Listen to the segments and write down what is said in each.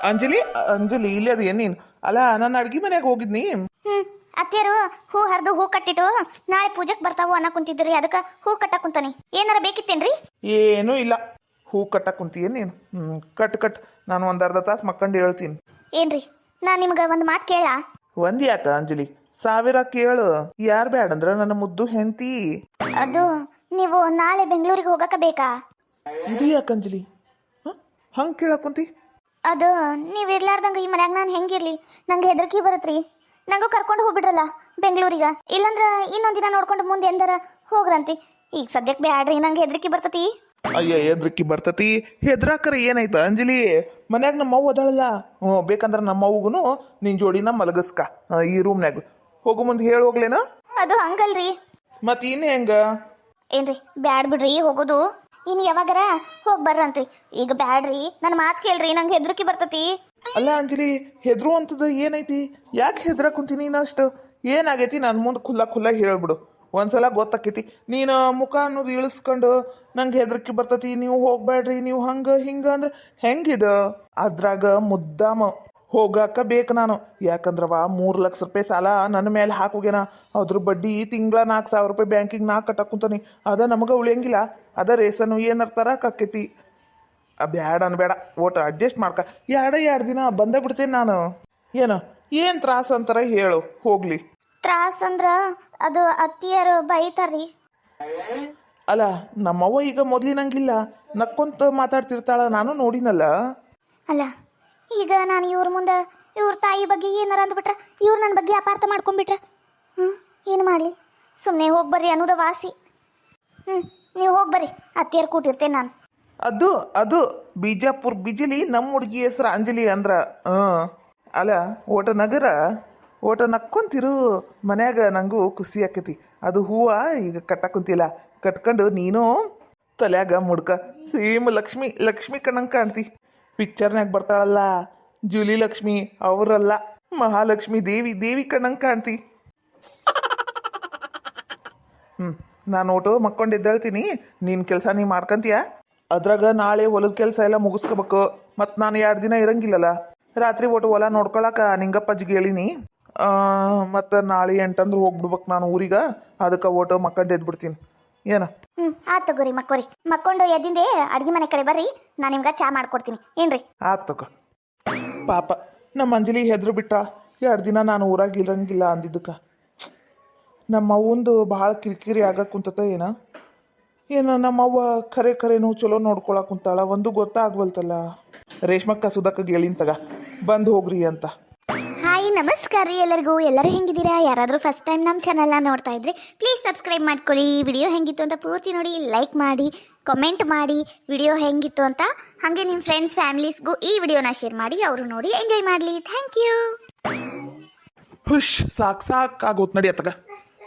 ಅಂಜಲಿ ಅಂಜಲಿ ಇಲ್ಲಿ ಅದು ಏನೇನು ಅಲ್ಲ ನಾನು ಅಡ್ಗೆ ಮನ್ಯಾಗ ಹೋಗಿದ್ನಿ. ಅತ್ತೆಯರು ಹೂ ಹರಿದು ಹೂ ಕಟ್ಟಿಟ್ಟು ನಾಳೆ ಪೂಜೆಗೆ ಬರ್ತಾವು ಅನ್ನ ಕುಂತಿದ್ರಿ, ಅದಕ್ಕೆ ಹೂ ಕಟ್ಟಕ್ ಕುಂತಾನಿ. ಏನಾರ ಬೇಕಿತ್ತೇನ್ರಿ? ಏನೂ ಇಲ್ಲ, ಹೂ ಕಟ್ಟಕ್ ಕುಂತೀಯನ್ ನೀನು? ಕಟ್ ನಾನು ಒಂದು ಅರ್ಧ ತಾಸು ಮಕ್ಕಂಡು ಹೇಳ್ತೀನಿ. ಏನ್ರಿ, ನಾ ನಿಮ್ಗೆ ಒಂದು ಮಾತು ಕೇಳ? ಒಂದ್ ಯಾಕ ಅಂಜಲಿ, 1000 ಕೇಳು. ಯಾರು ಬ್ಯಾಡಂದ್ರ ನನ್ನ ಮುದ್ದು ಹೆಂಡತಿ. ಅದು ನೀವು ನಾಳೆ ಬೆಂಗಳೂರಿಗೆ ಹೋಗಕ ಬೇಕಾ? ಇದು ಯಾಕೆ ಅಂಜಲಿ ಹಂಗೆ ಕೇಳಕ್ ಕುಂತಿ? ಅದು ನೀವು ಇರ್ಲಾರ್ದಂಗ ಈ ಮನ್ಯಾಗ ನಾನು ಹೆಂಗಿರ್ಲಿ? ನಂಗೆ ಹೆದರಿಕೆ ಬರತ್ರಿ. ನಂಗೂ ಕರ್ಕೊಂಡು ಹೋಗ್ಬಿಡ್ರಲ್ಲ ಬೆಂಗಳೂರಿಗೆ, ಇಲ್ಲಂದ್ರ ಇನ್ನೊಂದು ದಿನ ನೋಡ್ಕೊಂಡು ಮುಂದೆ ಎಂದಾರ ಹೋಗ್ರಂತಿ. ಈಗ ಸದ್ಯಕ್ಕೆ ಬ್ಯಾಡ್ರಿ, ನಂಗೆ ಹೆದರಿಕೆ ಬರ್ತತಿ. ಅಯ್ಯ ಹೆದ್ರಿಕಿ ಬರ್ತತಿ, ಹೆದ್ರಾಕರ ಏನಾಯ್ತ ಅಂಜಲಿ? ಮನ್ಯಾಗ ನಮ್ಮ ಅವ್ವ ಅದಾಳಲ್ಲ, ಬೇಕಂದ್ರೆ ನಮ್ಮ ಅವ್ಗುನು ನಿನ್ ಜೋಡಿನ ಮಲಗಸ್ಕ ಈ ರೂಮ್ನ್ಯಾಗ. ಹೋಗು ಮುಂದೆ ಹೇಳಿ ಹೋಗ್ಲೇನ? ಅದು ಹಂಗಲ್ರಿ. ಮತ್ ಇನ್ ಹೆಂಗ? ಏನ್ರಿ ಬ್ಯಾಡ್ ಬಿಡ್ರಿ ಹೋಗೋದು, ಇನ್ನು ಯಾವಾಗಾರ ಹೋಗಿ ಬರ್ರಂತ್ರಿ. ಈಗ ಬ್ಯಾಡ್ರಿ, ನನ್ನ ಮಾತು ಕೇಳ್ರಿ, ನಂಗೆ ಹೆದರಿಕೆ ಬರ್ತತಿ. ಅಲ್ಲ ಅಂಜಲಿ, ಹೆದ್ರು ಅಂತದ ಏನೈತಿ? ಯಾಕೆ ಹೆದ್ರ ಕುಂತೀನಿ ಅಷ್ಟು? ಏನಾಗೈತಿ ನನ್ನ ಮುಂದೆ ಖುಲ್ಲ ಹೇಳ್ಬಿಡು. ಒಂದ್ಸಲ ಗೊತ್ತಾಕೈತಿ. ನೀನು ಮುಖ ಅನ್ನೋದು ಇಳಿಸ್ಕೊಂಡು ನಂಗೆ ಹೆದರಿಕೆ ಬರ್ತತಿ, ನೀವು ಹೋಗ್ಬೇಡ್ರಿ, ನೀವು ಹಂಗ ಹಿಂಗ ಅಂದ್ರೆ ಹೆಂಗಿದ? ಅದ್ರಾಗ ಮುದ್ದಾಮ ಹೋಗಾಕ ಬೇಕು ನಾನು. ಯಾಕಂದ್ರವ 3 ಲಕ್ಷ ರೂಪಾಯಿ ಸಾಲ ನನ್ನ ಮೇಲೆ ಹಾಕೋಗ್ಯಾನ. ಅದ್ರ ಬಡ್ಡಿ ತಿಂಗಳ 4,000 ರೂಪಾಯಿ ಬ್ಯಾಂಕಿಗೆ ನಾ ಕಟ್ಟಕ್ ಕುಂತಾನೆ. ಅದ ನಮಗೆ ಉಳಿಯಂಗಿಲ್ಲ, ಅದ ರೇಸನು ಏನಾರ ತರಕಾಕೈತಿ. ಬ್ಯಾಡ ಅನ್ಬೇಡ, ಓಟ್ ಅಡ್ಜಸ್ಟ್ ಮಾಡ್ಕ. 2 ದಿನ ಬಂದೇ ಬಿಡ್ತೇನೆ ನಾನು. ಏನು ತ್ರಾಸ ಅಂತಾರ ಹೇಳು ಹೋಗ್ಲಿ. ತ್ರಾಸ ಅಂದ್ರ ಅದು ಅತ್ತಿಯರು ಬೈತಾರ್ರಿ. ಅಲ್ಲ ನಮ್ಮವ್ವ ಈಗ ಮೊದ್ಲಿನಂಗಿಲ್ಲ, ನಕ್ಕೊಂತ ಮಾತಾಡ್ತಿರ್ತಾಳ, ನಾನು ನೋಡಿನಲ್ಲ. ಅಲ್ಲ ಈಗ ನಾನು ಇವ್ರ ಮುಂದೆ ಇವ್ರ ತಾಯಿ ಬಗ್ಗೆ ಏನಾರ ಅಂದ್ಬಿಟ್ರೆ ಇವ್ರು ನನ್ನ ಬಗ್ಗೆ ಅಪಾರ್ಥ ಮಾಡ್ಕೊಂಡ್ಬಿಟ್ರೆ ಏನು ಮಾಡಲಿ? ಸುಮ್ಮನೆ ಹೋಗ್ಬರ್ರಿ ಅನ್ನೋದ ವಾಸಿ. ನೀವು ಹೋಗ್ಬರ್ರಿ, ಅತ್ತಿಯರು ಕೂಟಿರ್ತೇನೆ ನಾನು. ಅದು ಬಿಜಾಪುರ್ ಬಿಜಿಲಿ ನಮ್ಮ ಹುಡುಗಿ ಹೆಸರು ಅಂಜಲಿ ಅಂದ್ರ. ಅಲ್ಲ ಓಟ ನಕ್ಕೊಂತಿರು ಮನ್ಯಾಗ, ನಂಗೂ ಖುಷಿ ಆಕೈತಿ. ಅದು ಹೂವ ಈಗ ಕಟ್ಟಕ್ ಕುಂತಿಲ್ಲ, ಕಟ್ಕೊಂಡು ನೀನು ತಲ್ಯಾಗ ಮುಡ್ಕ ಸೇಮ್ ಲಕ್ಷ್ಮಿ ಕಣ್ಣಂಗೆ ಕಾಣ್ತಿ. ಪಿಕ್ಚರ್ನಾಗ ಬರ್ತಾಳಲ್ಲ ಜೂಲಿ ಲಕ್ಷ್ಮಿ, ಅವರಲ್ಲ ಮಹಾಲಕ್ಷ್ಮಿ ದೇವಿ ಕಣ್ಣಂಗೆ ಕಾಣ್ತಿ. ನಾನು ಓಟು ಮಕ್ಕೊಂಡಿದ್ದೇಳ್ತೀನಿ, ನಿನ್ನ ಕೆಲಸ ನೀ ಮಾಡ್ಕೊಂತೀಯ. ಅದ್ರಾಗ ನಾಳೆ ಹೊಲದ ಕೆಲಸ ಎಲ್ಲ ಮುಗಿಸ್ಕೋಬೇಕು. ಮತ್ತು ನಾನು 2 ದಿನ ಇರಂಗಿಲ್ಲಲ್ಲ, ರಾತ್ರಿ ಒಟ್ಟು ಹೊಲ ನೋಡ್ಕೊಳಕ ನಿಂಗಪ್ಪಜ್ಜಿಗೆ ಹೇಳಿನಿ. ಮತ್ತು ನಾಳೆ 8 ಅಂದ್ರೆ ಹೋಗ್ಬಿಡ್ಬೇಕು ನಾನು ಊರಿಗೆ. ಅದಕ್ಕೆ ಓಟು ಮಕ್ಕಂಡು ಎದ್ಬಿಡ್ತೀನಿ. ಏನ? ಆತ್ ತಗೋರಿ, ಮಕ್ಕೊಂಡು ಎದ್ದಿಂದೆ ಅಡ್ಗೆ ಮನೆ ಕಡೆ ಬರ್ರಿ, ನಾನು ನಿಮ್ಗೆ ಚಾ ಮಾಡ್ಕೊಡ್ತೀನಿ. ಏನ್ರಿ? ಆತ್ ತಗೋ. ಪಾಪ ನಮ್ಮ ಅಂಜಲಿ ಹೆದ್ರು ಬಿಟ್ಟ. 2 ದಿನ ನಾನು ಊರಾಗ ಇರಂಗಿಲ್ಲ ಅಂದಿದ್ದಕ್ಕೆ ನಮ್ಮ ಅವ್ವಂದು ಭಾಳ ಕಿರಿಕಿರಿ ಆಗಕ್ಕೆ ಕುಂತತ. ಏನು ನಮ್ಮವ್ವ ಖರೇನು ಚಲೋ ನೋಡ್ಕೊಳಕ್ ಕುಂತಾಳ, ಒಂದು ಗೊತ್ತಾಗ್ವಲ್ತಲ್ಲ. ರೇಷ್ಮಕ್ಕ ಸುಧಕ್ಕ ಹೇಳಿನ ತಗ ಬಂದು ಹೋಗ್ರಿ ಅಂತ. ಹಾಯ್ ನಮಸ್ಕಾರ ರೀ ಎಲ್ಲರಿಗೂ. ಎಲ್ಲರೂ ಹೆಂಗಿದ್ದೀರಾ? ಯಾರಾದರೂ ಫಸ್ಟ್ ಟೈಮ್ ನಮ್ಮ ಚಾನಲ್ನ ನೋಡ್ತಾ ಇದ್ರೆ ಪ್ಲೀಸ್ ಸಬ್ಸ್ಕ್ರೈಬ್ ಮಾಡ್ಕೊಳ್ಳಿ. ವಿಡಿಯೋ ಹೆಂಗಿತ್ತು ಅಂತ ಪೂರ್ತಿ ನೋಡಿ, ಲೈಕ್ ಮಾಡಿ, ಕಮೆಂಟ್ ಮಾಡಿ ವಿಡಿಯೋ ಹೆಂಗಿತ್ತು ಅಂತ. ಹಾಗೆ ನಿಮ್ಮ ಫ್ರೆಂಡ್ಸ್ ಫ್ಯಾಮಿಲೀಸ್ಗೂ ಈ ವಿಡಿಯೋನ ಶೇರ್ ಮಾಡಿ, ಅವರು ನೋಡಿ ಎಂಜಾಯ್ ಮಾಡಲಿ. Thank you. ಹುಷ್ ಸಾಕಾಗೋತ್ ನಡಿ ಅತ್ತಗ.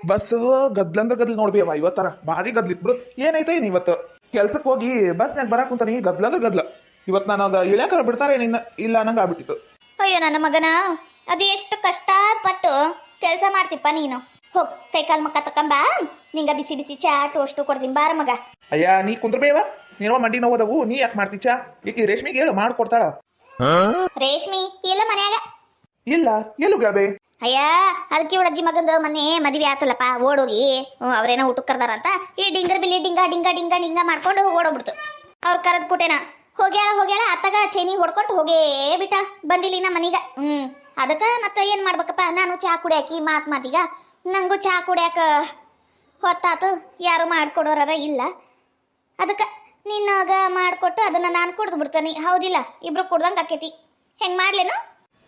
ಬಸ್ ಗದ್ಲಂದ್ರೆ ಗದ್ಲು ನೋಡ್ಬೇವ ಇವತ್ತರ ಭಾರಿ ಗದ್ಲಿತ್ಬಿಡು. ಏನೈತೆ ಇವತ್ತು ಕೆಲ್ಸಕ್ಕೆ ಹೋಗಿ ಬಸ್ನಾಗ ಬರಾಕ್ ಕುಂತಾನೆ, ಗದ್ಲಂದ್ರೆ ಗದ್ಲ. ಇವತ್ತು ನಾನು ಅದು ಇಳ್ಯಾಕರ ಬಿಡ್ತಾರೆ ನಿನ್ನ ಇಲ್ಲ ಅನ್ನಂಗೆ ಆಗ್ಬಿಟ್ಟಿತ್ತು. ಅಯ್ಯೋ ನನ್ನ ಮಗನ, ಅದು ಎಷ್ಟು ಕಷ್ಟಪಟ್ಟು ಕೆಲಸ ಮಾಡ್ತಿಪ್ಪ ನೀನು. ಹೋಗ್ ಕೈಕಾಲು ಮಕ್ಕ ತಕೊಂಬ, ನಿಂಗ ಬಿಸಿ ಬಿಸಿ ಚಾ ಟೋಸ್ಟು ಕೊಡ್ತೀನಿ ಬಾರ ಮಗ. ಅಯ್ಯ ನೀ ಕುಂದ್ರಬೇವ, ನೀನೋ ಮಂಡಿ ನೋವದವು, ನೀ ಯಾಕೆ ಮಾಡ್ತಿ ಚಾ? ಈಗ ರೇಷ್ಮಿಗೆ ಹೇಳು ಮಾಡ್ಕೊಡ್ತಾಳ. ರೇಷ್ಮಿ ಇಲ್ಲ ಮನ್ಯಾಗ ಇಲ್ಲ, ಎಲ್ಲೂ ಗಾಬೆ. ಅಯ್ಯ ಅದಕ್ಕೆ ಇವಳಜ್ಜಿ ಮಗಂದು ಮೊನ್ನೆ ಮದುವೆ ಆತಲ್ಲಪ್ಪ, ಓಡೋಗಿ ಅವ್ರೇನೋ ಊಟಕ್ಕೆ ಕರ್ದಾರಂತ ಈ ಡಿಂಗರ್ ಬಿಲ್ಲಿ ಡಿಂಗ ಮಾಡ್ಕೊಂಡು ಓಡೋಗ್ಬಿಡ್ತು. ಅವ್ರು ಕರೆದ್ ಕೊಟ್ಟೇನ, ಹೋಗ್ಯಾಳ ಅತ್ತಾಗ ಚೇನಿ ಹೊಡ್ಕೊಟ್ಟು ಹೋಗೇ ಬಿಟ್ಟ, ಬಂದಿಲ್ಲ ನಮ್ಮ ಮನೀಗ. ಅದಕ್ಕೆ ಮತ್ತೆ ಏನು ಮಾಡ್ಬೇಕಪ್ಪ, ನಾನು ಚಾ ಕುಡಿಯಾಕಿ ಮಾತಿಗ ನಂಗೂ ಚಾ ಕುಡಿಯಾಕ ಹೊತ್ತಾತು, ಯಾರು ಮಾಡ್ಕೊಡೋರ ಇಲ್ಲ. ಅದಕ್ಕೆ ನಿನ್ನಾಗ ಮಾಡಿಕೊಟ್ಟು ಅದನ್ನು ನಾನು ಕುಡ್ದು ಬಿಡ್ತಾನೆ. ಹೌದಿಲ್ಲ, ಇಬ್ರು ಕುಡ್ದಂಗೆ ಆಕೈತಿ. ಹೆಂಗೆ ಮಾಡ್ಲೇನು?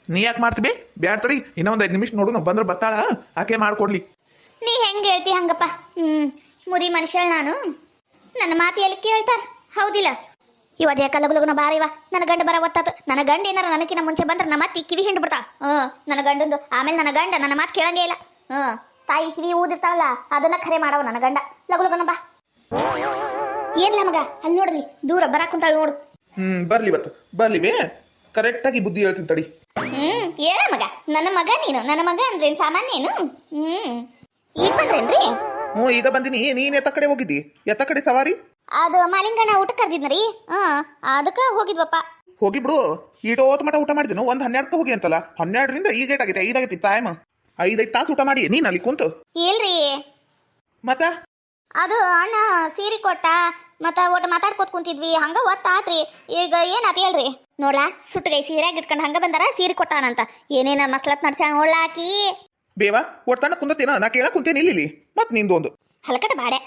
ನೀ ಯಾಕೆ ಮಾಡ್ತೀವಿ? ಬ್ಯಾಡ ತಡಿ, ಇನ್ನೊಂದು 5 ನಿಮಿಷ ನೋಡು, ಬಂದ್ರೆ ಬರ್ತಾಳ, ಆಕೆ ಮಾಡ್ಕೊಡ್ಲಿ. ನೀ ಹೆಂಗೆ ಹೇಳ್ತಿ ಹಂಗಪ್ಪ. ಮುದಿ ಮನುಷ್ಯಳ ನಾನು, ನನ್ನ ಮಾತು ಎಲ್ಲಿ ಕೇಳ್ತಾರ? ಹೌದಿಲ್ಲ? ಇವ ಜಯಕ ಲಗುನ ಬಾರಿವ, ನನ್ನ ಗಂಡ ಬರ ಒತ್ತಾತು. ನನ್ನ ಗಂಡ ಏನಾರ ನನಕಿನ ಮುಂಚೆ ಬಂದ್ರೆ ನಮ್ಮ ಅತ್ತಿ ಕಿವಿ ಹಿಂಡು ಬಿಡ್ತಾ. ನನ್ನ ಗಂಡಂದು ಆಮೇಲೆ ನನ್ನ ಗಂಡ ನನ್ನ ಮಾತು ಕೇಳಂಗೇ ಇಲ್ಲ. ತಾಯಿ ಕಿವಿ ಊದಿರ್ತಾಳಲ್ಲ, ಅದನ್ನ ಖರೆ ಮಾಡವ ನನ್ನ ಗಂಡ. ಲಗುನ ಬಾ. ಏನ್ಲ ಮಗ, ಅಲ್ಲಿ ನೋಡ್ರಿ ದೂರ ಬರಾಕ್ ಕುಂತಾಳ ನೋಡು. ಬರ್ಲಿ ಇವತ್ತು ಬರ್ಲಿ ಬೇ, ಕರೆಕ್ಟಾಗಿ ಬುದ್ಧಿ ಹೇಳ್ತೀನಿ ತಡಿ. ಹೇಳ ಮಗ, ನನ್ನ ಮಗ ನೀನು, ನನ್ನ ಮಗ ಅಂದ್ರೆ ಸಾಮಾನ್ಯ ಏನು? ಈಗ ಬಂದ್ರೇನ್ರಿ? ಈಗ ಬಂದಿನಿ. ನೀನ್ ಎತ್ತ ಕಡೆ ಹೋಗಿದ್ದಿ? ಎತ್ತ ಕಡೆ ಸವಾರಿ? ಅದು ಮಾಲಿಂಗಣ್ಣ ಊಟ ಕರ್ದಿದ್ನರಿ, ಅದಕ್ಕೆ ಹೋಗಿದ್ವಪ್ಪ. ಹೋಗಿ ಬಿಡು ಈಟೋತ್ ಮಟ ಊಟ ಮಾಡಿದೆನು ಒಂದು 12ಕ್ಕೆ ಹೋಗಿ ಅಂತಲ್ಲ 12ರಿಂದ ಈಗ ಆಗೈತೆ 5 ಆಗೈತಿ ಟೈಮ್ 5 ತಾಸು ಊಟ ಮಾಡಿ ನೀನು ಅಲ್ಲಿ ಕುಂತು ಇಲ್ರಿ ಮತ್ತ ಅದು ಅಣ್ಣ ಸೀರೆ ಕೊಟ್ಟ ಮತ್ತ ಒಟ್ಟು ಮಾತಾಡ್ಕೋತ ಕುಂತಿದ್ವಿ ಹಂಗ ಒತ್ತಾತ್ರಿ ಈಗ ಏನಾತ್ ಹೇಳ್ರಿ ನೋಡ್ಲಾ ಸುಟ್ಟಗೈ ಸೀರೆಯಾಗಿ ಇಟ್ಕೊಂಡು ಹಂಗ ಬಂದಾರ ಸೀರೆ ಕೊಟ್ಟಾನಂತ ಏನೇನ ಮಸ್ಲತ್ ನಡ್ಸ್ಯಾಣ ನೋಡ್ಲಾಕಿ ಬೇವಾ ಒಟ್ಟಾನ ಕುಂದತೇನ ನಾ ಕೇಳಕ್ ಕುಂತೇನೆ ಇಲ್ಲಿ ಮತ್ ನಿಂದೊಂದು ಹಲಕಟ ಬಾಡೆ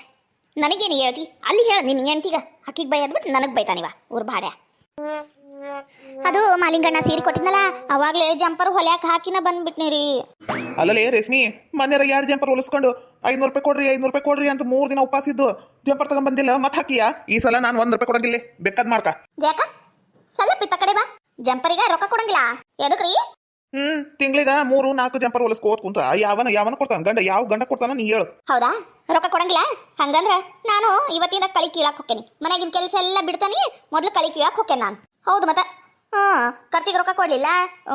ನನಗೇನು ಹೇಳ್ತಿ ಅಲ್ಲಿ ಹೇಳ ನೀನು ಎಂತೀಗ ಅಕ್ಕಿಗೆ ಬೈ ಅದ್ಬಿಟ್ಟು ನನಗೆ ಬೈತಾನಿವ ಊರ್ ಬಾಡೆ ಅದು ಮಾಲಿಂಗಣ್ಣ ಸೀರೆ ಕೊಟ್ಟಿದ್ನಲ್ಲ ಅವಾಗ್ಲೇ ಜಂಪರ್ ಹೊಲ್ಯಾಕ ಹಾಕಿನ ಬಂದ್ಬಿಟ್ನಿರಿ ಅಲ್ಲಲೇ ರೇಷ್ಮಿ ಮನೆಯರ 2 ಜಂಪರ್ ಹೊಲಿಸ್ಕೊಂಡು 500 ರೂಪಾಯಿ ಕೊಡ್ರಿ 500 ರೂಪಾಯಿ ಕೊಡ್ರಿ ಅಂತ 3 ದಿನ ಉಪವಾಸ ಇದ್ದು ಜಂಪರ್ ತಗೊಂಡ್ ಬಂದಿಲ್ಲ ಮತ್ ಹಾಕಿಯಾ ಈ ಸಲ ನಾನು 1 ರೂಪಾಯಿ ಕೊಡಂಗಿಲ್ಲ ಬೇಕಾದ್ ಮಾಡ್ಕ ಯಾಕ ಸ್ವಲ್ಪ ಇತ್ತ ಕಡೆ ಬಾ ಜಂಪರಿಗೆ ರೊಕ್ಕ ಕೊಡಂಗಿಲ್ಲ ಎದಕ್ರಿ ತಿಂಗಳಿಗೆ 3-4 ಜಂಪರ್ ಹೊಲಿಸ್ಕೋತ್ ಕುಂತ್ರ ಯಾವನ ಕೊಡ್ತಾನ ಗಂಡ ಯಾವ ಗಂಡ ಕೊಡ್ತಾನ ನೀ ಹೇಳು ಹೌದಾ ರೊಕ್ಕ ಕೊಡಂಗಿಲ್ಲ ಹಂಗಂದ್ರ ನಾನು ಇವತ್ತಿಂದ ಕಳಿ ಕೀಳಾಕ್ ಹೋಕ್ಕೇನಿ ಮನೆಗಿನ ಕೆಲಸ ಎಲ್ಲ ಬಿಡ್ತಾನಿ ಮೊದ್ಲು ಕಳಿ ಕೀಳಾಕ್ ಹೋಕ್ಕೇನಿ ನಾನು ಹೌದು ಮತ್ತ ಖರ್ಚಿಗೆ ರೊಕ್ಕ ಕೊಡ್ಲಿಲ್ಲ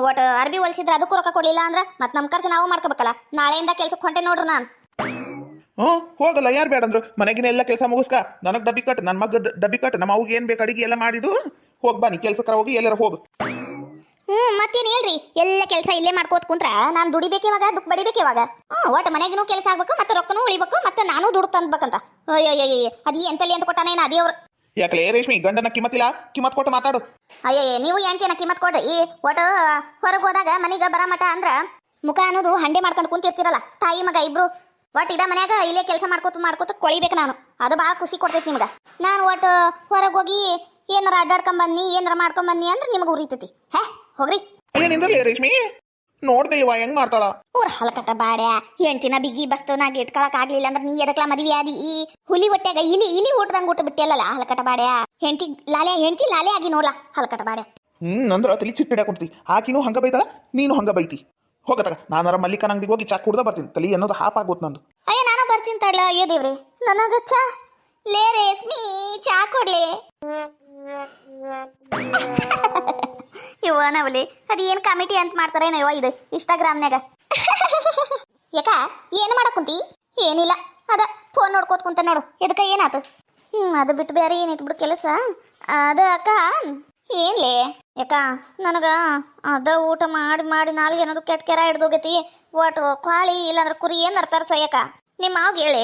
ಒಟ್ಟು ಅರ್ಬಿ ಹೊಲಿಸಿದ್ರೆ ಅದಕ್ಕೂ ರೊಕ್ಕ ಕೊಡ್ಲಿಲ್ಲ ಅಂದ್ರ ಮತ್ ನಮ್ ಖರ್ಚು ನಾವು ಮಾಡ್ಕೋಬೇಕಲ್ಲ ನಾಳೆಯಿಂದ ಕೆಲ್ಸಕ್ಕೆ ಹೊಂಟೆ ನೋಡ್ರಿ ನಾನು ಹೋಗಲ್ಲ ಯಾರು ಬೇಡಂದ್ರು ಮನೆಗಿನ ಎಲ್ಲ ಕೆಲಸ ಮುಗಿಸ್ಕ ನನಗ್ ಡಬ್ಬಿ ಕಟ್ ನನ್ನ ಮಗ ಡಬ್ಬಿ ಕಟ್ ನಮ್ಮ ಅವ್ಗೆ ಏನ್ ಬೇಕು ಅಡಿಗೆ ಎಲ್ಲ ಮಾಡಿದ್ದು ಹೋಗ್ಬಾ ನೀ ಕೆಲ್ಸಕ್ಕೆ ಹೋಗಿ ಎಲ್ಲರ ಹೋಗು ಮತ್ತೇನು ಹೇಳ್ರಿ ಎಲ್ಲ ಕೆಲಸ ಇಲ್ಲೇ ಮಾಡ್ಕೋತ ಕುಂತ್ರ ನಾನು ದುಡಿಬೇಕು ಇವಾಗ ದುಃಖ ಬಡಿಬೇಕು ಇವಾಗ ಒಟ್ಟು ಮನೆಗಿನೂ ಕೆಲಸ ಆಗ್ಬೇಕು ಮತ್ತೆ ರೊಕ್ಕನೂ ಉಳಿಬೇಕು ಮತ್ತೆ ನಾನು ದುಡ್ಡು ತಂದ್ಬೇಕಂತ ಅದು ಎಂತಲ್ಲಿ ಅಂತ ಕೊಟ್ಟಾನೇನು ಅದೇ ಅವ್ರು ಯಾಕಲೇ ರೇಷ್ಮಿ ಗಂಡನ ಕಿಮ್ಮತ್ತಿಲ್ಲ ಕಿಮ್ಮತ್ ಕೊಟ್ಟು ಮಾತಾಡು ಅಯ್ಯಯ್ಯ ನೀವು ಎಂತೇನ ಕಿಮ್ಮತ್ ಕೊಡ್ರಿ ಒಟ್ಟು ಹೊರಗೆ ಹೋದಾಗ ಮನೆಗೆ ಬರ ಮಟ ಅಂದ್ರ ಮುಖ ಅನ್ನೋದು ಹಂಡೆ ಮಾಡ್ಕೊಂಡು ಕುಂತಿರ್ತಿರಲ್ಲ ತಾಯಿ ಮಗ ಇಬ್ರು ಒಟ್ಟು ಇದ ಮನ್ಯಾಗ ಇಲ್ಲೇ ಕೆಲಸ ಮಾಡ್ಕೋತ ಕೊಳಿಬೇಕು ನಾನು ಅದು ಭಾಳ ಖುಷಿ ಕೊಡ್ತೈತಿ ನಿಮ್ಗೆ ನಾನು ಒಟ್ಟು ಹೊರಗೆ ಹೋಗಿ ಏನಾರ ಅಡ್ಡಾಡ್ಕೊಂಬನ್ನಿ ಏನಾರ ಮಾಡ್ಕೊಂಬನ್ನಿ ಅಂದ್ರೆ ನಿಮ್ಗೆ ಉರಿತೈತಿ ಹೇ ಹೋಗ್ರಿ ಏನಿಂದಲೇ ರೇಷ್ಮಿ ನೋಡ್ದೆ ಇವ ಹೆಂಗ್ ಮಾಡ್ತಾಳ ಊರ್ ಹಲಕಟ್ಟ ಬಾಡ್ಯಾ ಹೆಂಡ್ತಿನ ಬಿಗಿ ಬಸ್ತನಾಗ ಇಟ್ಕೊಳಕ್ ಆಗ್ಲಿಲ್ಲ ಅಂದ್ರೆ ನೀ ಎದಕ್ಲ ಮದ್ವಿ ಆದಿ ಈ ಹುಲಿ ಹೊಟ್ಯಾಗ ಇಲಿ ಊಟದಂಗ ಊಟ ಬಿಟ್ಟಿಯಲ್ಲ ಹಲಕಟ್ಟ ಬಾಡ್ಯಾ ಹೆಂಡ್ತಿ ಲಾಲೆ ಆಗಿ ನೋಡ್ಲಾ ಹಲಕಟ್ಟ ಬಾಡ್ಯಾ ಅಂದ್ರ ತಲಿ ಚಿಟ್ಟಿಡಾಕೊಂತಿ ಆಕಿನೂ ಹಂಗ ಬೈತಾಳ ನೀನು ಹಂಗ ಬೈತಿ ಹೋಗತ್ತಾಗ ನಾನಾರ ಮಲ್ಲಿಕನ ಅಂಗಡಿಗೆ ಹೋಗಿ ಚಾ ಕುಡ್ದ ಬರ್ತೀನಿ ತಲಿ ಅನ್ನೋದು ಹಾಪ್ ಆಗೋತ್ ನಂದು ಅಯ್ಯ ನಾನು ಬರ್ತೀನಿ ತಡ್ಲ ಅಯ್ಯೋ ದೇವ್ರಿ ನನಗ ಚಾ ಲೇ ರೇಷ್ಮಿ ಚಾ ಕೊಡ್ಲಿ ಇವ ನವಲಿ ಅದೇನ್ ಕಮಿಟಿ ಅಂತ ಮಾಡ್ತಾರೇನೋ ಇವ ಇದು ಇನ್ಸ್ಟಾಗ್ರಾಮ್ನಾಗ ಯಾಕ ಏನು ಮಾಡಕ್ ಕುಂತಿ ಏನಿಲ್ಲ ಅದ ಫೋನ್ ನೋಡ್ಕೋತ ಕುಂತ ನೋಡು ಎದಕ್ಕ ಏನಾತು ಅದು ಬಿಟ್ಟು ಬೇರೆ ಏನಿತ್ತು ಬಿಡು ಕೆಲಸ ಅದ ಅಕ್ಕ ಏನ್ಲೇ ಯಾಕ ನನಗ ಅದ ಊಟ ಮಾಡಿ ನಾಲ್ಗೆ ಏನಾದ್ರು ಕೆರ ಹಿಡ್ದೋಗೈತಿ ಒಟ್ಟು ಕಾಳಿ ಇಲ್ಲಾಂದ್ರೆ ಕುರಿ ಏನಾರ ತರ್ಸ ಯಾಕ ನಿಮ್ಮ ಮಾವ್ಗೆ ಹೇಳಿ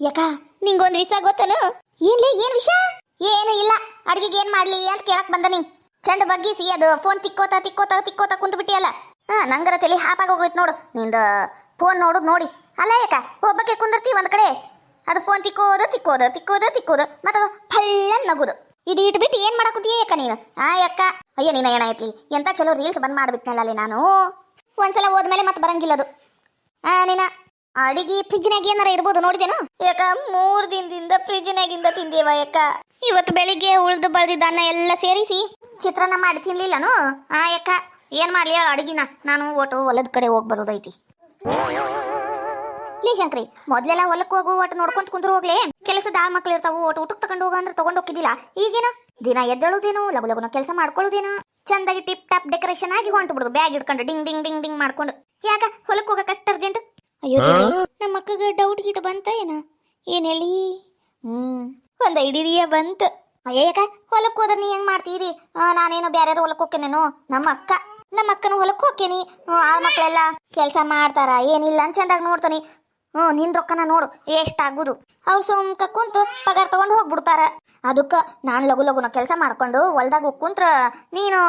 ಯಾಕ ನಿಂಗೊಂದು ವಿಷಯ ಗೊತ್ತನು ಏನ್ಲೇ ಏನ್ ವಿಷಯ ಏನು ಇಲ್ಲ ಅಡ್ಗೆಗೆ ಏನ್ ಮಾಡ್ಲಿ ಅಂತ ಕೇಳಕ್ ಬಂದನಿ ಚಂದ ಬಗ್ಗಿಸಿ ಅದು ಫೋನ್ ತಿಕ್ಕೋತ ಕುಂತು ಬಿಟ್ಟಿಯಲ್ಲ ನಂಗರ ತಲೆ ಹಾಪಾಗಿ ಹೋಗೋಯ್ತು ನೋಡು ನಿಂದ ಫೋನ್ ನೋಡುದು ನೋಡಿ ಅಲ್ಲ ಯಾಕ ಒಬ್ಬಕ್ಕೆ ಕುಂದಿರ್ತಿ ಒಂದ್ ಕಡೆ ಅದು ಫೋನ್ ತಿಕ್ಕೋದು ಮತ್ತು ಫಳ್ಳನ್ ನಗುದು ಇದು ಇಟ್ಬಿಟ್ಟು ಏನ್ ಮಾಡಕುತ್ತೀಯ ಯಾಕ ನೀನು ಯಾಕ ಅಯ್ಯ ನೀನ ಏನಾಯ್ತಿ ಎಂತ ಚಲೋ ರೀಲ್ಸ್ ಬಂದ್ ಮಾಡ್ಬಿಟ್ನಲ್ಲ ನಾನು ಒಂದ್ಸಲ ಹೋದ್ಮೇಲೆ ಮತ್ತೆ ಬರಂಗಿಲ್ಲ ಅದು ನೀನ ಅಡಿಗೆ ಫ್ರಿಜ್ನಾಗ ಏನಾರ ಇರ್ಬೋದು ನೋಡಿದೇನು ಯಾಕ 3 ದಿನದಿಂದ ಫ್ರಿಜ್ನಾಗಿಂದ ತಿಂದೇವ ಯಾಕ ಇವತ್ತು ಬೆಳಿಗ್ಗೆ ಉಳ್ದು ಬಳ್ದಿದ್ದ ಅನ್ನ ಎಲ್ಲ ಸೇರಿಸಿ ಚಿತ್ರಾನ್ನ ಮಾಡಿ ತಿನ್ಲಿಲ್ಲನು ಯಾಕ ಏನ್ ಮಾಡ್ಲಿ ಅಡಿಗಿನ ನಾನು ಒಟ್ಟು ಹೊಲದ ಕಡೆ ಹೋಗಿ ಬರೋದೈತಿ ಲೇ ಶಂಕ್ರಿ ಮೊದ್ಲೆಲ್ಲ ಹೊಲಕ್ಕೆ ಹೋಗು ಒಟ್ಟು ನೋಡ್ಕೊಂತ ಕುಂದ್ರು ಹೋಗ್ಲಿ ಕೆಲಸದ ಮಕ್ಳು ಇರ್ತಾವು ಒಟ್ಟು ಊಟಕ್ಕೆ ತಗೊಂಡು ಹೋಗ ಅಂದ್ರೆ ತಗೊಂಡು ಹೋಗಿದ್ದಿಲ್ಲ ಈಗೇನು ದಿನ ಎದ್ದೇಳುದೇನು ಲಗುನ ಕೆಲಸ ಮಾಡ್ಕೊಳ್ಳೋದೇನು ಚಂದಾಗಿ ಟಿಪ್ ಟಾಪ್ ಡೆಕೋರೇಷನ್ ಆಗಿ ಹೊಂಟು ಬಿಡುದು ಬ್ಯಾಗ್ ಇಟ್ಕೊಂಡು ಡಿಂಗ್ ಡಿಂಗ್ ಡಿಂಗ್ ಡಿಂಗ್ ಮಾಡ್ಕೊಂಡು ಯಾಕ ಹೊಲಕ್ಕೆ ಹೋಗಕ್ಕೆ ಅಷ್ಟು ಅರ್ಜೆಂಟ್ ಅಯ್ಯೋ ನಮ್ಮ ಅಕ್ಕಗೆ ಡೌಟ್ ಗಿಟ್ ಬಂತ ಏನ್ ಹೇಳಿ ಒಂದ್ ಐಡಿಯಾ ಬಂತು ಅಯ್ಯಕ ಹೊಲಕ್ಕೆ ಹೋದ್ರೆ ನೀ ಹೆಂಗ್ ಮಾಡ್ತೀರಿ ನಾನೇನು ಬ್ಯಾರ್ಯಾರ ಹೊಲಕ್ಕೆ ಹೋಗ್ತೇನೇನು ನಮ್ಮ ಅಕ್ಕನ ಹೊಲಕ್ಕೆ ಹೋಗ್ತೇನಿ ಆ ಮಕ್ಳೆಲ್ಲ ಕೆಲಸ ಮಾಡ್ತಾರ ಏನಿಲ್ಲ ಅಂತ ಚಂದಾಗ ನೋಡ್ತಾನಿ ನಿನ್ ರೊಕ್ಕನ ನೋಡು ಎಷ್ಟಾಗುದು ಅವ್ರು ಸುಮ್ಕ ಕುಂತು ಪಗಾರ ತಗೊಂಡು ಹೋಗ್ಬಿಡ್ತಾರ ಅದಕ್ಕ ನಾನು ಲಗುನ ಕೆಲಸ ಮಾಡ್ಕೊಂಡು ಹೊಲ್ದಾಗ ಹೋಗಿ ಕುಂತ್ರ ನೀನು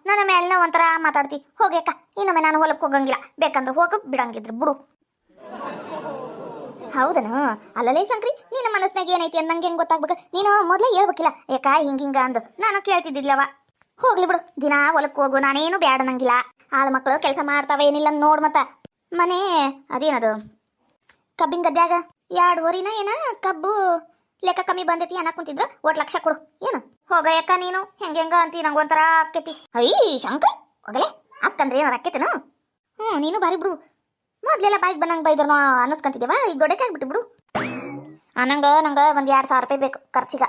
ನನ್ನ ಮೇಲೆ ಒಂಥರ ಮಾತಾಡ್ತಿ ಹೋಗ್ಯಾಕ ಇನ್ನೊಮ್ಮೆ ನಾನು ಹೊಲಕ್ಕೆ ಹೋಗಂಗಿಲ್ಲ ಬೇಕಂದ್ರೆ ಹೋಗ ಬಿಡಂಗಿದ್ರು ಬಿಡು ಹೌದನು ಅಲ್ಲಲೇ ಸಂಕ್ರಿ ನಿನ್ನ ಮನಸ್ನಾಗ ಏನೈತಿ ಅಂತ ನಂಗೆ ಹೆಂಗ್ ಗೊತ್ತಾಗ್ಬೇಕು ನೀನು ಮೊದ್ಲೇ ಹೇಳ್ಬೇಕಿಲ್ಲ ಯಾಕ ಹಿಂಗ ಅಂದು ನಾನು ಕೇಳ್ತಿದ್ದಿಲ್ಲವ ಹೋಗ್ಲಿ ಬಿಡು ದಿನ ಹೊಲಕ್ಕೆ ಹೋಗು ನಾನೇನು ಬ್ಯಾಡ ನಂಗಿಲ್ಲ ಆಳು ಮಕ್ಕಳು ಕೆಲಸ ಮಾಡ್ತಾವ ಏನಿಲ್ಲ ನೋಡ್ ಮತ್ತ ಮನೆ ಅದೇನದು ಕಬ್ಬಿನ ಗದ್ಯಾಗ 2 ವರಿನ ಏನ ಕಬ್ಬು ಲೆಕ್ಕ ಕಮ್ಮಿ ಬಂದೈತಿ ಅನ್ನಕ್ ಕುಂತಿದ್ರು 1 ಲಕ್ಷ ಕೊಡು ಏನು ಹೋಗ ಯಾಕ ನೀನು ಹೆಂಗ ಅಂತಿ ನಂಗೊಂಥರ ಆಕೈತಿ ಶಂಕ್ರಿ ಹೋಗಲೇ ಅಕ್ಕಂದ್ರೆ ಏನಾರ ಆಕೈತೇನು ನೀನು ಬಾರಿ ಬಿಡು ಮೊದ್ಲೆಲ್ಲ ಬಾಯಿಗೆ ಬಂದಂಗೆ ಬೈದ್ರು ಅನ್ನಿಸ್ಕೊಂತಿದ್ದೇವ ಈಗ ದೊಡ್ಡಕ್ಕೆ ಆಗ್ಬಿಟ್ಟು ಬಿಡು ನಂಗೆ ಒಂದು 2,000 ರೂಪಾಯಿ ಬೇಕು ಖರ್ಚಿಗ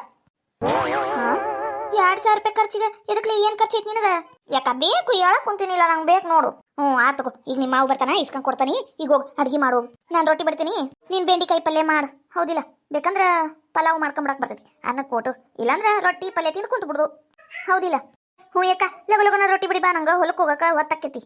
2,000 ರೂಪಾಯಿ ಖರ್ಚಿಗೆ ಇದಕ್ಕೆ ಏನು ಖರ್ಚು ಐತಿ ನಿನಗೆ ಯಾಕ ಬೇಕು ಹೇಳಕ್ ಕುಂತೀನಿಲ್ಲ ನಂಗೆ ಬೇಕು ನೋಡು ಆತಗೋ ಈಗ ನಿಮ್ಮ ಮಾವು ಬರ್ತಾನ ಇಸ್ಕೊಂಡ್ ಕೊಡ್ತಾನಿ ಈಗ ಹೋಗಿ ಅಡ್ಗೆ ಮಾಡು ನಾನು ರೊಟ್ಟಿ ಬಿಡ್ತೀನಿ ನೀನು ಬೆಂಡಿಕಾಯಿ ಪಲ್ಯ ಮಾಡು ಹೌದಿಲ್ಲ ಬೇಕಂದ್ರೆ ಪಲಾವ್ ಮಾಡ್ಕೊಂಬಿಡಕ್ ಬರ್ತೈತಿ ಅನ್ನಕ್ಕೆ ಕೊಟ್ಟು ಇಲ್ಲಾಂದ್ರೆ ರೊಟ್ಟಿ ಪಲ್ಯ ತಿಂದು ಕುಂತು ಬಿಡುದು ಹೌದಿಲ್ಲ ಹ್ಞೂ ಯಾಕ ಲಗು ಲಗುನ ರೊಟ್ಟಿ ಬಿಡಿ ಬಾ ನಂಗೆ ಹೊಲಕ್ಕೆ ಹೋಗಕ್ಕೆ ಹೊತ್ತಾಕೈತಿ